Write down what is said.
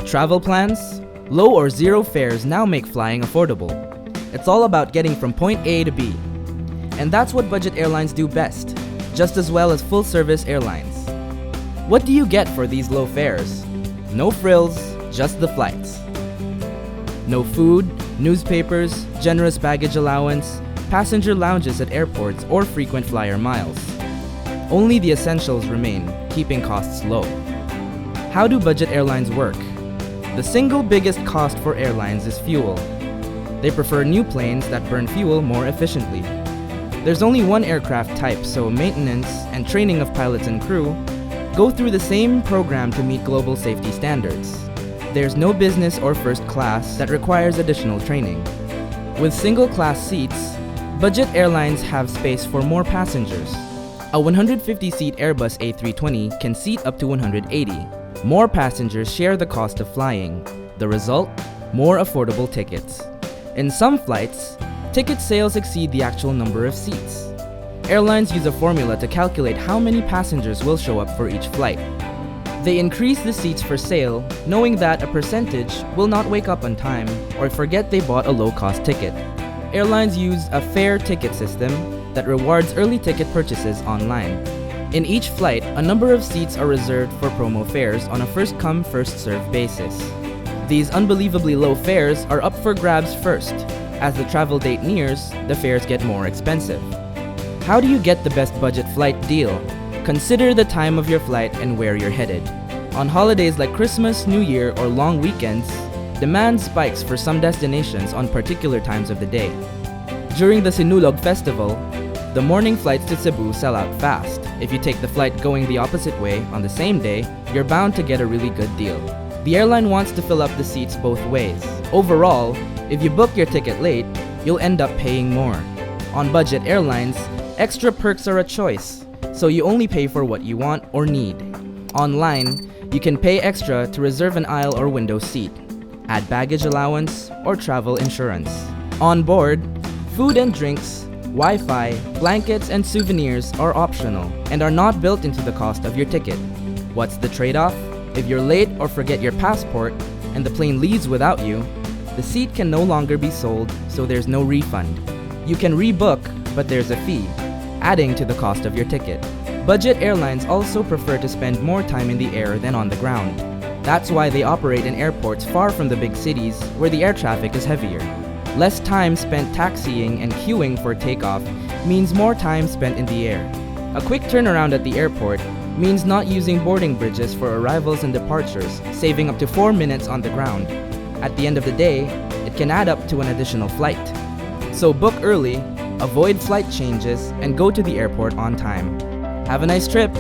travel plans? Low or zero fares now make flying affordable. It's all about getting from point A to B. And that's what budget airlines do best, just as well as full-service airlines. What do you get for these low fares? No frills, just the flights. No food, newspapers, generous baggage allowance, passenger lounges at airports, or frequent flyer miles. Only the essentials remain, keeping costs low. How do budget airlines work? The single biggest cost for airlines is fuel. They prefer new planes that burn fuel more efficiently. There's only one aircraft type, so maintenance and training of pilots and crew go through the same program to meet global safety standards. There's no business or first class that requires additional training. With single-class seats, budget airlines have space for more passengers. A 150-seat Airbus A320 can seat up to 180. More passengers share the cost of flying. The result? More affordable tickets. In some flights, ticket sales exceed the actual number of seats. Airlines use a formula to calculate how many passengers will show up for each flight. They increase the seats for sale, knowing that a percentage will not wake up on time or forget they bought a low-cost ticket. Airlines use a fare ticket system that rewards early ticket purchases online. In each flight, a number of seats are reserved for promo fares on a first-come, first-served basis. These unbelievably low fares are up for grabs first. As the travel date nears, the fares get more expensive. How do you get the best budget flight deal? Consider the time of your flight and where you're headed. On holidays like Christmas, New Year, or long weekends, demand spikes for some destinations on particular times of the day. During the Sinulog Festival, the morning flights to Cebu sell out fast. If you take the flight going the opposite way on the same day, you're bound to get a really good deal. The airline wants to fill up the seats both ways. Overall, if you book your ticket late, you'll end up paying more. On budget airlines, extra perks are a choice, so you only pay for what you want or need. Online, you can pay extra to reserve an aisle or window seat, add baggage allowance, or travel insurance. On board, food and drinks, Wi-Fi, blankets, and souvenirs are optional and are not built into the cost of your ticket. What's the trade-off? If you're late or forget your passport and the plane leaves without you, the seat can no longer be sold, so there's no refund. You can rebook, but there's a fee, adding to the cost of your ticket. Budget airlines also prefer to spend more time in the air than on the ground. That's why they operate in airports far from the big cities where the air traffic is heavier. Less time spent taxiing and queuing for takeoff means more time spent in the air. A quick turnaround at the airport means not using boarding bridges for arrivals and departures, saving up to 4 minutes on the ground. At the end of the day, it can add up to an additional flight. So book early, avoid flight changes, and go to the airport on time. Have a nice trip!